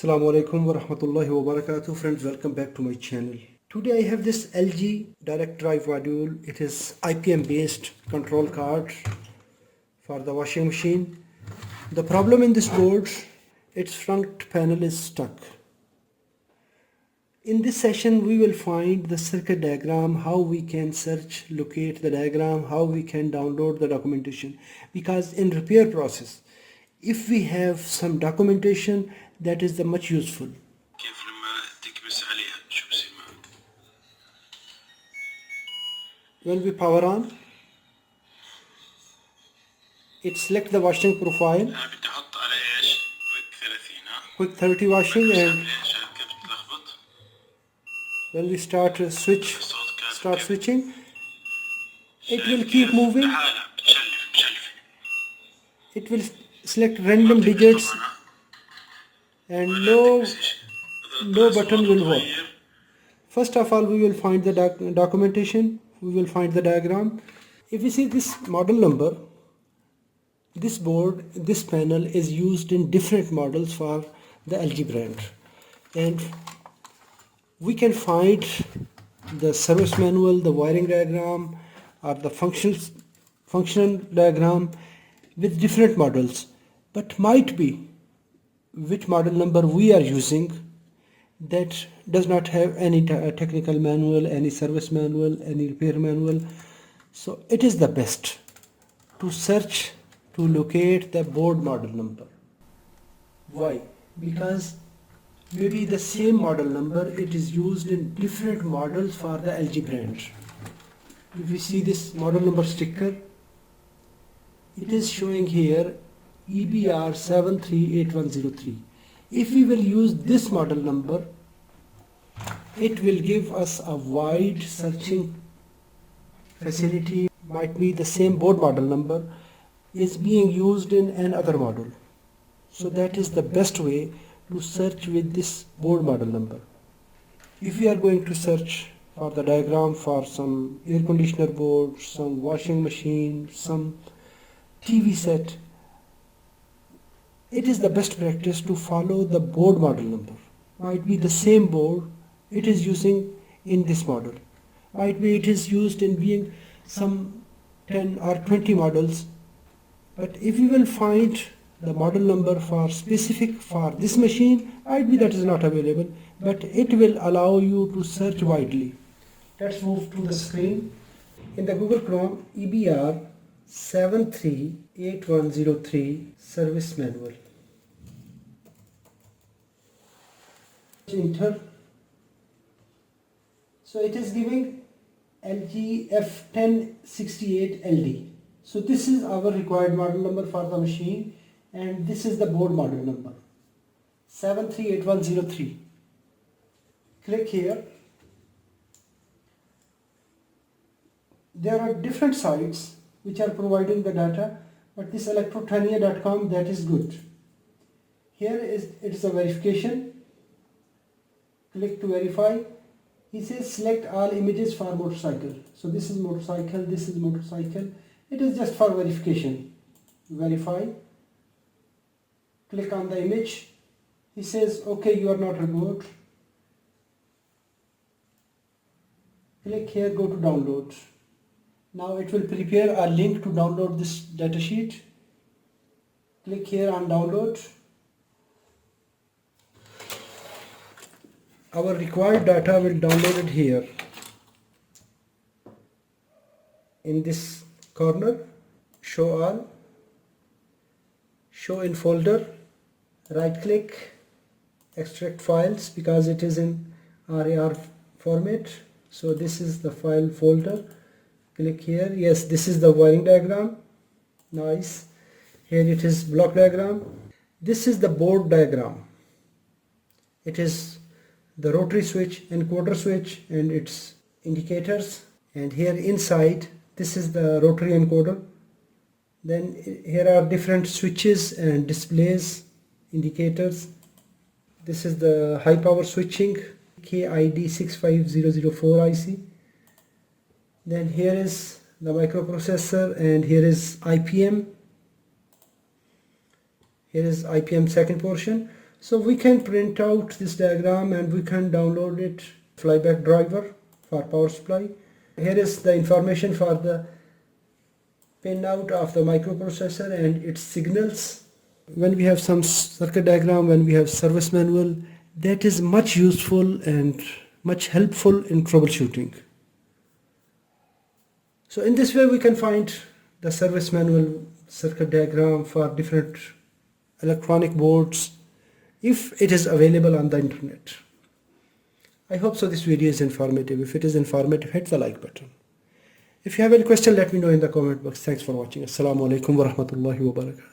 Assalamu alaikum wa rahmatullahi wa barakatuh. Friends, welcome back to my channel. Today I have this LG direct drive module. It is IPM based control card for the washing machine. The problem in this board, its front panel is stuck. In this session we will find the circuit diagram, how we can search, locate the diagram, how we can download the documentation, because in repair process if we have some documentation, that is the much useful. When we power on, it select the washing profile, quick 30 washing, and when we start switching, it will keep moving. It will select random digits and no button will work. First of all, we will find the documentation, we will find the diagram. If you see this model number, this board, this panel is used in different models for the LG brand, and we can find the service manual, the wiring diagram, or the functional diagram with different models, but might be which model number we are using that does not have any technical manual, any service manual, any repair manual. So it is the best to search to locate the board model number. Why? Because maybe the same model number, it is used in different models for the LG brand. If you see this model number sticker, it is showing here EBR 738103. If we will use this model number, it will give us a wide searching facility. Might be the same board model number is being used in another model. So that is the best way to search with this board model number. If we are going to search for the diagram for some air conditioner board, some washing machine, some TV set, it is the best practice to follow the board model number. Might be the same board it is using in this model. Might be it is used in being some 10 or 20 models. But if you will find the model number for specific for this machine, might be that is not available, but it will allow you to search widely. Let's move to the screen. In the Google Chrome, EBR 738103 service manual. Enter. So it is giving LG F1068LD. So this is our required model number for the machine, and this is the board model number 738103. Click here. There are different sites which are providing the data, but this electrotania.com, that is good. Here it is a verification. Click to verify. He says select all images for motorcycle. So this is motorcycle, this is motorcycle. It is just for verification. Verify. Click on the image. He says okay, you are not remote. Click here, go to download. Now it will prepare a link to download this datasheet. Click here on download. Our required data will download it here. In this corner, show all, show in folder, right click, extract files, because it is in RAR format. So this is the file folder. Click here. Yes, this is the wiring diagram. Nice. Here it is block diagram. This is the board diagram. It is the rotary switch, encoder switch, and its indicators. And here inside, this is the rotary encoder. Then here are different switches and displays, indicators. This is the high power switching KID 65004 IC. Then here is the microprocessor, and here is IPM. Here is IPM second portion. So we can print out this diagram and we can download it, flyback driver for power supply. Here is the information for the pinout of the microprocessor and its signals. When we have some circuit diagram, when we have service manual, that is much useful and much helpful in troubleshooting. So in this way we can find the service manual, circuit diagram for different electronic boards if it is available on the internet. I hope so this video is informative. If it is informative, hit the like button. If you have any question, let me know in the comment box. Thanks for watching. Assalamu alaikum wa rahmatullahi wa barakatuh.